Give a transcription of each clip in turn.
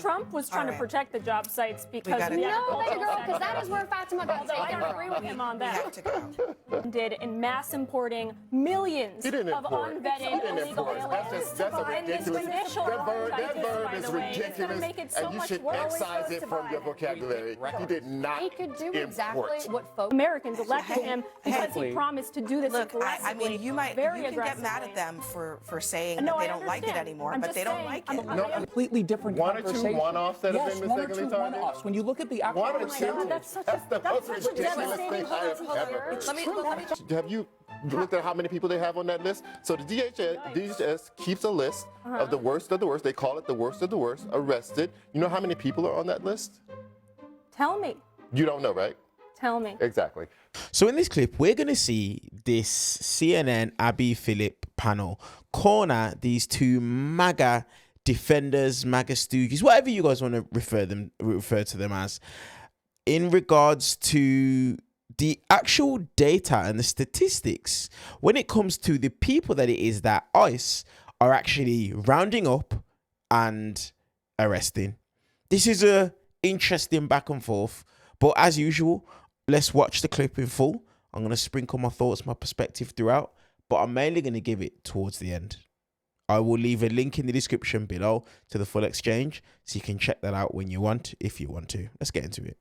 Trump was trying to protect the job sites because No, baby girl, because that is where Fatima got taken. I don't agree with him on that. Did in mass importing millions of unvetted illegal aliens. That's a ridiculous. That verb is ridiculous, and you should excise it from your vocabulary. He did not He could do import. exactly what folks. Americans elected him because he promised to do this Look, aggressively. I mean, you can get mad at them for saying that they don't like it anymore, but they don't like it. No, completely different One or conversation. two one-offs that have Yes, been one or mistakenly two targeted? one-offs. When you look at the actual One or two? percentage, That's the most ridiculous thing I have ever heard. Let me Have you looked at how many people they have on that list? So the DHS keeps a list of the worst of the worst. They call it the worst of the worst, arrested. You know how many people are on that list? Tell me. You don't know, right? Tell me. Exactly. So in this clip, we're going to see this CNN Abby Phillip panel corner these two MAGA defenders, MAGA stooges, whatever you guys want to refer to them as, in regards to the actual data and the statistics when it comes to the people that it is that ICE are actually rounding up and arresting. This is a interesting back and forth, but as usual, let's watch the clip in full. I'm going to sprinkle my thoughts, my perspective throughout, but I'm mainly going to give it towards the end. I will leave a link in the description below to the full exchange, so you can check that out when you want, if you want to. Let's get into it.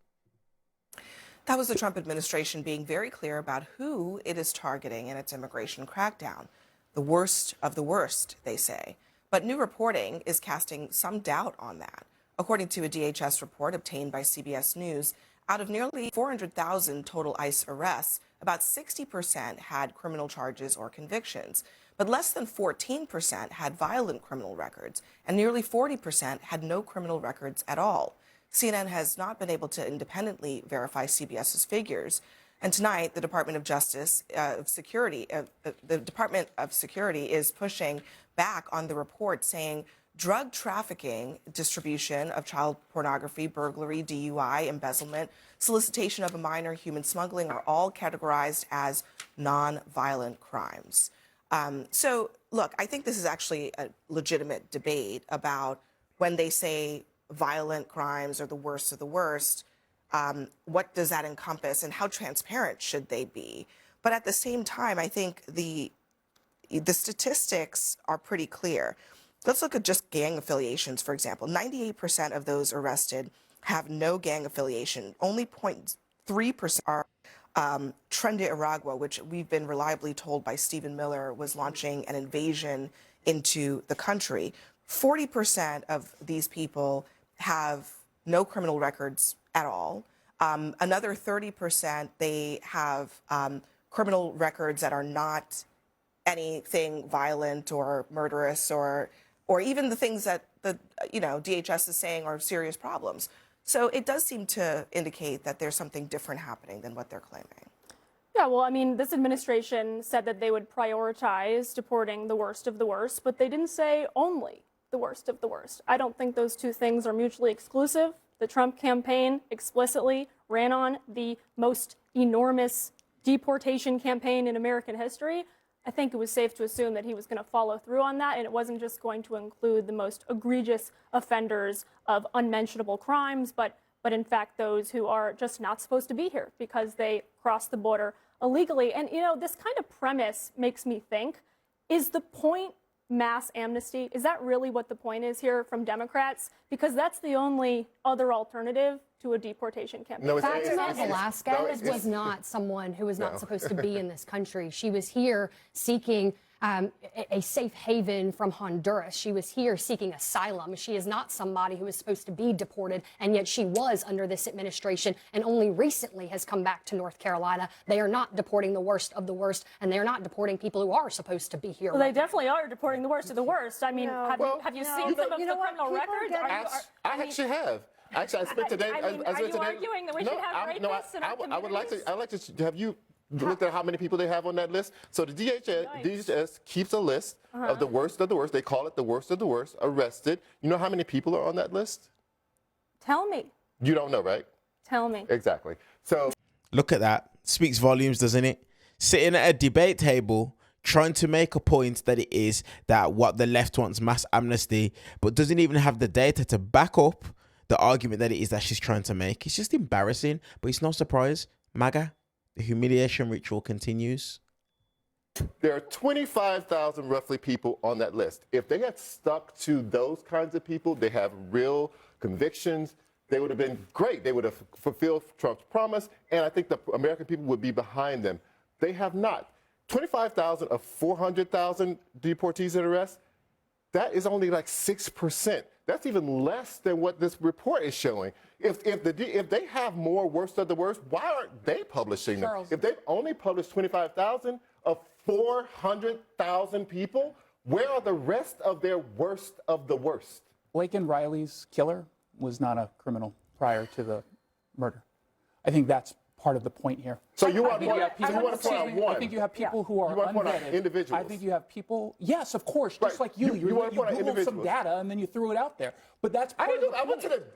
That was the Trump administration being very clear about who it is targeting in its immigration crackdown. The worst of the worst, they say. But new reporting is casting some doubt on that. According to a DHS report obtained by CBS News, out of nearly 400,000 total ICE arrests, about 60% had criminal charges or convictions. But less than 14% had violent criminal records, and nearly 40% had no criminal records at all. CNN has not been able to independently verify CBS's figures. And tonight, the Department of the Department of Security is pushing back on the report, saying drug trafficking, distribution of child pornography, burglary, DUI, embezzlement, solicitation of a minor, human smuggling are all categorized as non-violent crimes. So, look, I think this is actually a legitimate debate about when they say violent crimes are the worst of the worst, what does that encompass and how transparent should they be? But at the same time, I think the statistics are pretty clear. Let's look at just gang affiliations, for example. 98% of those arrested have no gang affiliation. Only 0.3% are Tren de Aragua, which we've been reliably told by Stephen Miller was launching an invasion into the country. 40% of these people have no criminal records at all. Another 30%, they have criminal records that are not anything violent or murderous or even the things that the DHS is saying are serious problems. So it does seem to indicate that there's something different happening than what they're claiming. Yeah, well, I mean, this administration said that they would prioritize deporting the worst of the worst, but they didn't say only the worst of the worst. I don't think those two things are mutually exclusive. The Trump campaign explicitly ran on the most enormous deportation campaign in American history. I think it was safe to assume that he was going to follow through on that, and it wasn't just going to include the most egregious offenders of unmentionable crimes, but in fact those who are just not supposed to be here because they crossed the border illegally. And, this kind of premise makes me think, is the point mass amnesty? Is that really what the point is here from Democrats? Because that's the only other alternative to a deportation campaign. No, Fatima Velasquez was not someone who was not supposed to be in this country. She was here seeking a safe haven from Honduras. She was here seeking asylum. She is not somebody who is supposed to be deported, and yet she was under this administration and only recently has come back to North Carolina. They are not deporting the worst of the worst, and they are not deporting people who are supposed to be here. Well, they definitely are deporting the worst of the worst. I mean, have you seen some of the criminal records? I actually have. Actually, I spent today. Are you arguing that we should have rapists in our communities? I would like to have you looked at how many people they have on that list. So the DHS keeps a list of the worst of the worst. They call it the worst of the worst, arrested. You know how many people are on that list? Tell me. You don't know, right? Tell me. Exactly. So look at that. Speaks volumes, doesn't it? Sitting at a debate table, trying to make a point that it is that what the left wants mass amnesty, but doesn't even have the data to back up the argument that it is that she's trying to make. It's just embarrassing, but it's no surprise. MAGA, the humiliation ritual continues. There are 25,000 roughly people on that list. If they had stuck to those kinds of people, they have real convictions, they would have been great. They would have fulfilled Trump's promise, and I think the American people would be behind them. They have not. 25,000 of 400,000 deportees and arrests, that is only like 6%. That's even less than what this report is showing. If they have more worst of the worst, why aren't they publishing them? Charles. If they've only published 25,000 of 400,000 people, where are the rest of their worst of the worst? Blake and Riley's killer was not a criminal prior to the murder. I think that's part of the point here. So you want to I point out one. I think you have people who are You want to point out unvetted. individuals. I think you have people. Yes, of course. Just Right. like you. You want to point out Googled some individuals. data and then you threw it out there. But that's I part didn't of do. the I went to point.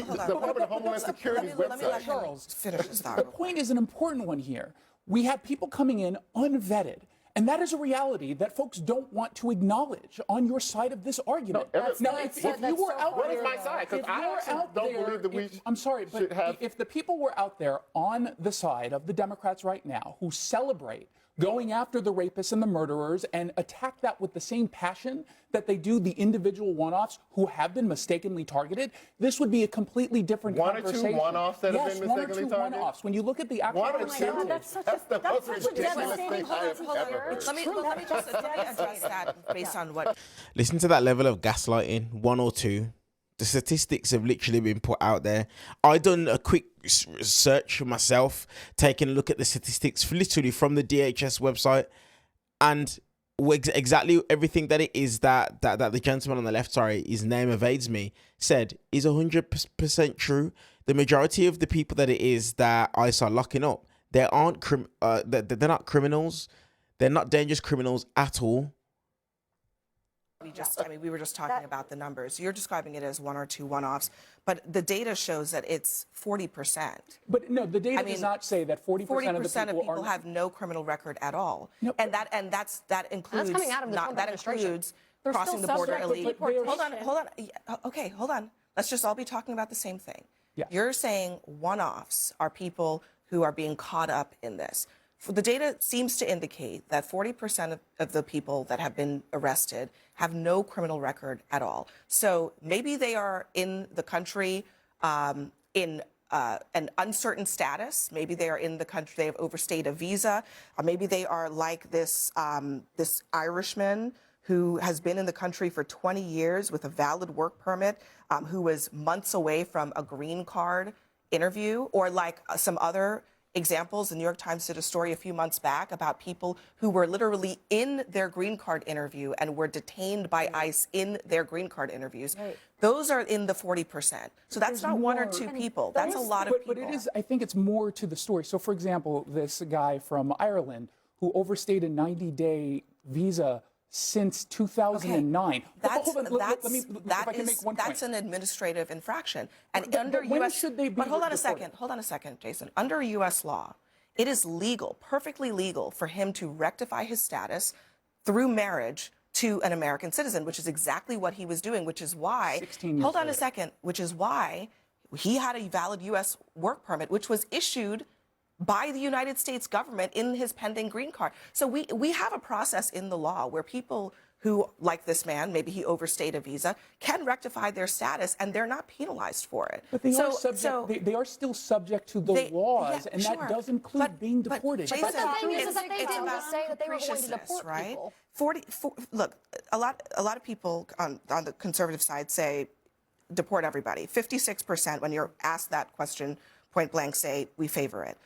the Department of Homeland Security's let me let website. him Charles, finish his thought. The point is an important one here. We have people coming in unvetted. And that is a reality that folks don't want to acknowledge on your side of this argument. Now, if you were out What there, is my side? Because if I you were actually out don't there, believe that we I'm sorry, but should have. if the people were out there on the side of the Democrats right now who celebrate going after the rapists and the murderers and attack that with the same passion that they do the individual one-offs who have been mistakenly targeted, this would be a completely different One or two conversation. one-offs that have Yes, been one or mistakenly two targeted? one-offs. When you look at the actual One or two? percentage, That's the most ridiculous thing I have ever heard. Let me address that based on what Listen to that level of gaslighting, one or two. The statistics have literally been put out there. I done a quick search for myself, taking a look at the statistics literally from the DHS website, and exactly everything that it is that the gentleman on the left, sorry, his name evades me, said is 100% true. The majority of the people that it is that ICE are locking up, they aren't they're not criminals. They're not dangerous criminals at all. we were just talking about the numbers. You're describing it as one or two one-offs, but the data shows that it's 40%. but no, the data does not say that 40% of the 40% of people are have no criminal record at all, No, and that includes coming out of the Trump that administration. includes They're crossing still the border subject to illegally. deportation. Hold on. Yeah, okay, hold on. Let's just all be talking about the same thing. Yeah. You're saying one-offs are people who are being caught up in this. The data seems to indicate that 40% of the people that have been arrested have no criminal record at all. So maybe they are in the country in an uncertain status. Maybe they are in the country, they have overstayed a visa. Or maybe they are like this Irishman who has been in the country for 20 years with a valid work permit, who was months away from a green card interview, or like some other examples. The New York Times did a story a few months back about people who were literally in their green card interview and were detained by ICE in their green card interviews. Right. Those are in the 40%. So that's not one or two people. That's a lot of people. But it is, I think it's more to the story. So, for example, this guy from Ireland who overstayed a 90-day visa since 2009. That's That's an administrative infraction. And But under when US should they be But hold on a deported? second, Jason. Under US law, it is legal, perfectly legal for him to rectify his status through marriage to an American citizen, which is exactly what he was doing, which is why 16 years hold on a later. second, which is why he had a valid US work permit, which was issued by the United States government in his pending green card. So we have a process in the law where people who, like this man, maybe he overstayed a visa, can rectify their status and they're not penalized for it. But they are subject. They are still subject to the laws, and that does include being deported. Jason, But the thing is that they it's didn't about just say that they were going to capriciousness, deport right? people. Look, a lot of people on the conservative side say deport everybody. 56%, when you're asked that question point blank, say we favor it.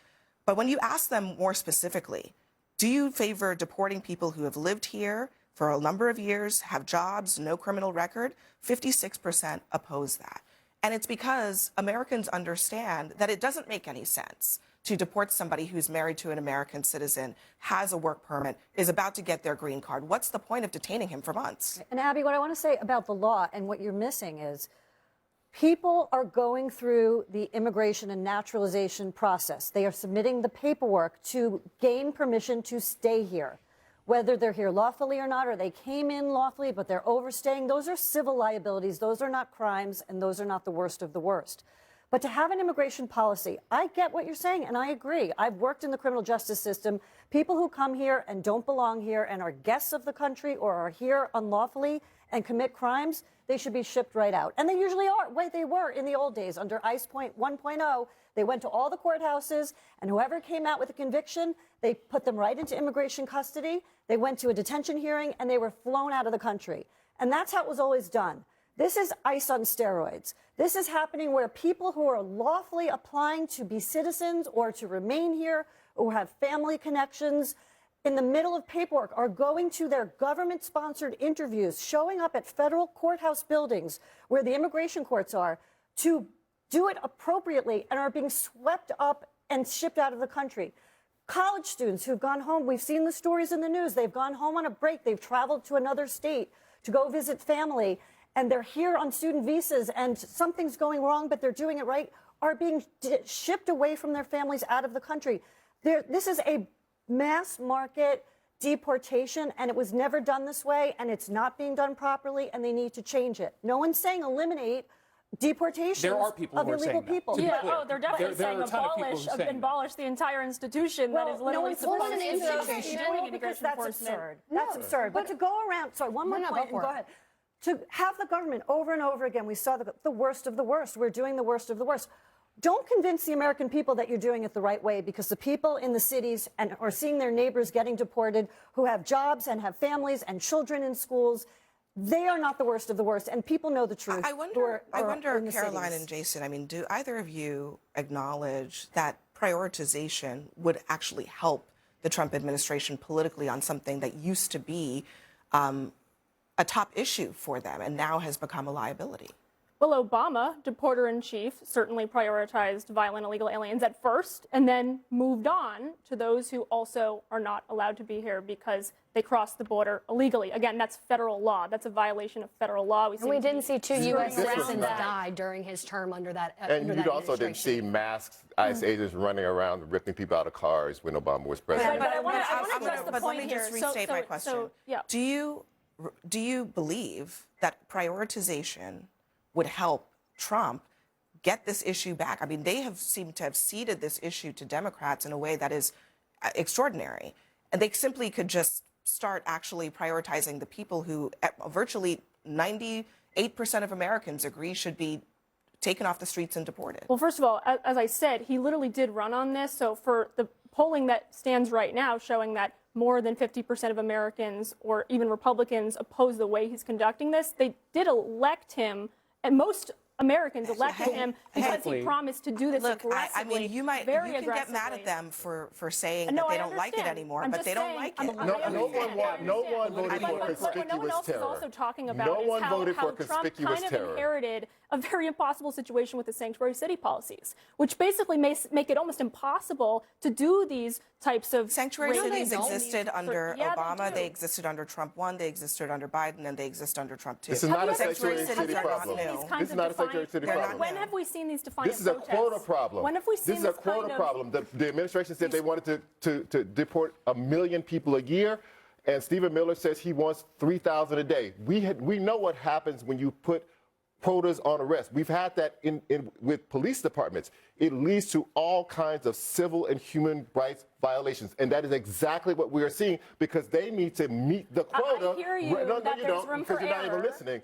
But when you ask them more specifically, do you favor deporting people who have lived here for a number of years, have jobs, no criminal record? 56% oppose that. And it's because Americans understand that it doesn't make any sense to deport somebody who's married to an American citizen, has a work permit, is about to get their green card. What's the point of detaining him for months? And Abby, what I want to say about the law and what you're missing is people are going through the immigration and naturalization process. They are submitting the paperwork to gain permission to stay here. whether they're here lawfully or not, or they came in lawfully, but they're overstaying. Those are civil liabilities. Those are not crimes, and those are not the worst of the worst. But to have an immigration policy, I get what you're saying, and I agree. I've worked in the criminal justice system. People who come here and don't belong here and are guests of the country or are here unlawfully and commit crimes, they should be shipped right out. And they usually are. They were in the old days under ICE 1.0. They went to all the courthouses, and whoever came out with a conviction, they put them right into immigration custody. They went to a detention hearing, and they were flown out of the country. And that's how it was always done. This is ICE on steroids. This is happening where people who are lawfully applying to be citizens or to remain here or have family connections in the middle of paperwork are going to their government-sponsored interviews, showing up at federal courthouse buildings where the immigration courts are to do it appropriately and are being swept up and shipped out of the country. College students who've gone home, we've seen the stories in the news. They've gone home on a break. They've traveled to another state to go visit family, and they're here on student visas, and something's going wrong, but they're doing it right, are being shipped away from their families out of the country. This is a mass market deportation, and it was never done this way, and it's not being done properly, and they need to change it. No one's saying eliminate deportation of illegal people. Yeah, they're definitely saying abolish the entire institution that is literally supposed to be doing because immigration that's enforcement. absurd. That's absurd. But to go around, sorry, one more point, and go ahead. To have the government over and over again, we saw the worst of the worst. We're doing the worst of the worst. Don't convince the American people that you're doing it the right way, because the people in the cities and are seeing their neighbors getting deported who have jobs and have families and children in schools. They are not the worst of the worst, and people know the truth. I wonder, Caroline and Jason, I mean, do either of you acknowledge that prioritization would actually help the Trump administration politically on something that used to be a top issue for them and now has become a liability? Well, Obama, deporter-in-chief, certainly prioritized violent illegal aliens at first and then moved on to those who also are not allowed to be here because they crossed the border illegally. Again, that's federal law. That's a violation of federal law. We didn't see 2 U.S. citizens die during his term under that And you also didn't see masked ICE agents running around ripping people out of cars when Obama was president. But I want to address the But point let me just here. restate my question. Do you believe that prioritization would help Trump get this issue back? I mean, they have seemed to have ceded this issue to Democrats in a way that is extraordinary. And they simply could just start actually prioritizing the people who virtually 98% of Americans agree should be taken off the streets and deported. Well, first of all, as I said, he literally did run on this. So for the polling that stands right now showing that more than 50% of Americans or even Republicans oppose the way he's conducting this, they did elect him. And most Americans elected him because he promised to do this aggressively. I mean, you can get mad at them for saying that they don't like it anymore, but they don't like it. No one voted for conspicuous no one else terror. is also talking about No one voted how for Trump conspicuous kind of terror. inherited a very impossible situation with the sanctuary city policies, which basically make it almost impossible to do these types of sanctuary cities existed under Yeah, Obama. They existed under Trump 1. They existed under Biden, and they exist under Trump 2. This is not a sanctuary city problem. This is not a sanctuary city problem. When have we seen these defiant This is a protests? quota problem. When have we seen this is a quota problem? The administration said they wanted to deport 1 million people a year, and Stephen Miller says he wants 3,000 a day. We know what happens when you put quotas on arrest. We've had that with police departments. It leads to all kinds of civil and human rights violations, and that is exactly what we are seeing because they need to meet the quota. I hear you that you there's don't, room because for you're not even error. listening.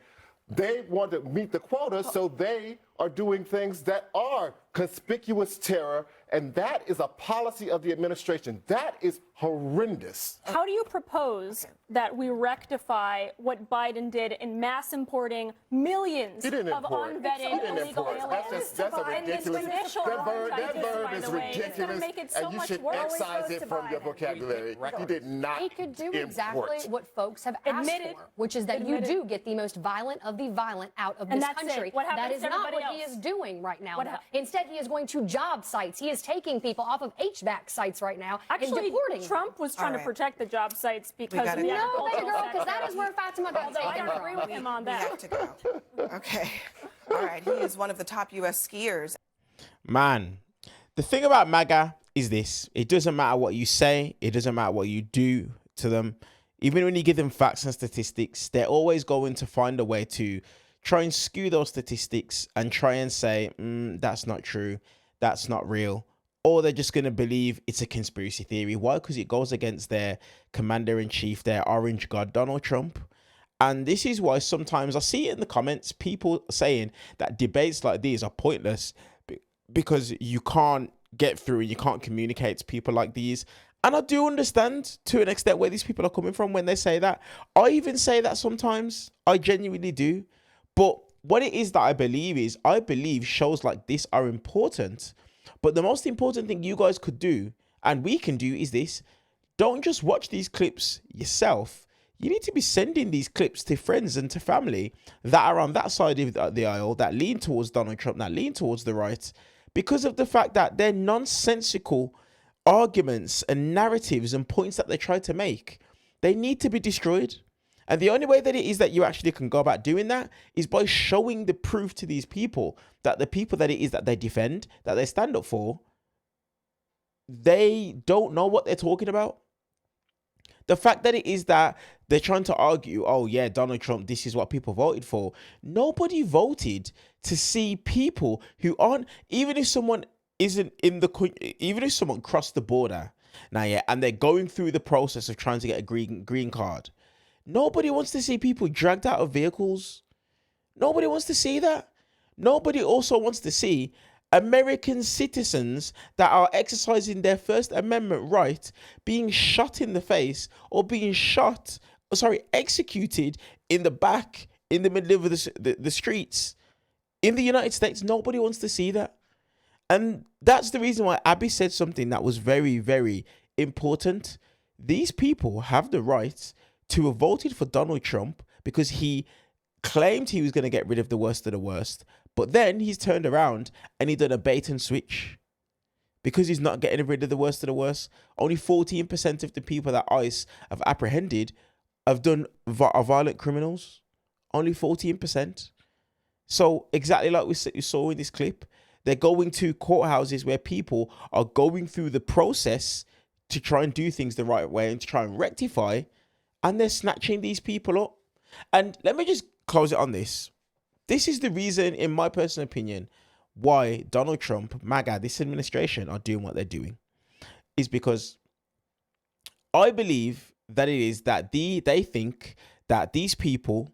They want to meet the quota, so they are doing things that are conspicuous terror, and that is a policy of the administration. That is horrendous. How do you propose that we rectify what Biden did in mass importing millions of unvetted illegal aliens? That's a ridiculous. That verb is ridiculous, and you should excise it from your vocabulary. He did not He could do import. exactly what folks have asked for, which is that you do get the most violent of the violent out of this country. That is not what he is doing right now. Instead, he is going to job sites. He is taking people off of HVAC sites right now and deporting them. Trump was trying to protect the job sites because no, baby girl, because that is where Fatima got I taken don't agree with him on We that. have to go. Okay. All right. He is one of the top U.S. skiers. Man, the thing about MAGA is this. It doesn't matter what you say. It doesn't matter what you do. to them. Even when you give them facts and statistics, they're always going to find a way to try and skew those statistics and try and say, that's not true, that's not real. Or they're just going to believe it's a conspiracy theory. Why? Because it goes against their commander-in-chief, their orange god, Donald Trump. And this is why sometimes I see it in the comments, people saying that debates like these are pointless because you can't get through and you can't communicate to people like these. And I do understand to an extent where these people are coming from when they say that. I even say that sometimes. I genuinely do. But what it is that I believe is, I believe shows like this are important. But the most important thing you guys could do, and we can do, is this. Don't just watch these clips yourself. You need to be sending these clips to friends and to family that are on that side of the aisle, that lean towards Donald Trump, that lean towards the right, because of the fact that they're nonsensical arguments and narratives and points that they try to make. They need to be destroyed. And the only way that it is that you actually can go about doing that is by showing the proof to these people that the people that it is that they defend, that they stand up for, they don't know what they're talking about. The fact that it is that they're trying to argue, oh yeah, Donald Trump, this is what people voted for. Nobody voted to see people who aren't, even if someone isn't in the, even if someone crossed the border now, yeah, and they're going through the process of trying to get a green card. Nobody wants to see people dragged out of vehicles. Nobody wants to see that. Nobody also wants to see American citizens that are exercising their First Amendment right being shot in the face or being executed in the back, in the middle of the streets. In the United States, nobody wants to see that. And that's the reason why Abby said something that was very, very important. These people have the right to have voted for Donald Trump because he claimed he was going to get rid of the worst of the worst. But then he's turned around and he done a bait and switch because he's not getting rid of the worst of the worst. Only 14% of the people that ICE have apprehended have done are violent criminals. Only 14%. So exactly like we saw in this clip, they're going to courthouses where people are going through the process to try and do things the right way and to try and rectify, and they're snatching these people up. And let me just close it on this. This is the reason, in my personal opinion, why Donald Trump, MAGA, this administration are doing what they're doing. Is because I believe that it is that they think that these people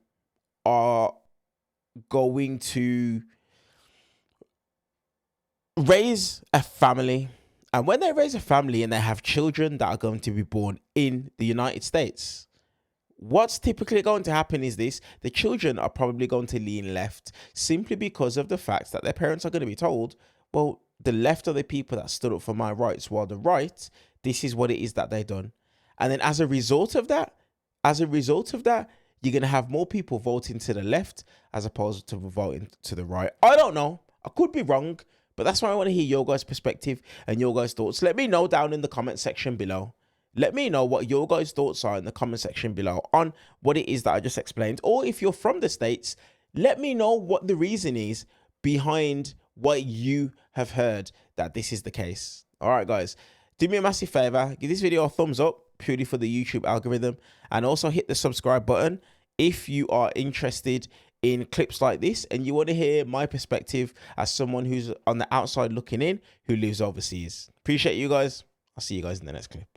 are going to raise a family. And when they raise a family and they have children that are going to be born in the United States, what's typically going to happen is this: the children are probably going to lean left simply because of the fact that their parents are going to be told, well, the left are the people that stood up for my rights, while the right, this is what it is that they've done. And then as a result of that, you're going to have more people voting to the left as opposed to voting to the right. I don't know. I could be wrong, but that's why I want to hear your guys' perspective and your guys' thoughts. Let me know down in the comment section below. Let me know what your guys' thoughts are in the comment section below on what it is that I just explained. Or if you're from the States, let me know what the reason is behind what you have heard that this is the case. All right, guys, do me a massive favor. Give this video a thumbs up purely for the YouTube algorithm, and also hit the subscribe button if you are interested in clips like this and you want to hear my perspective as someone who's on the outside looking in who lives overseas. Appreciate you guys. I'll see you guys in the next clip.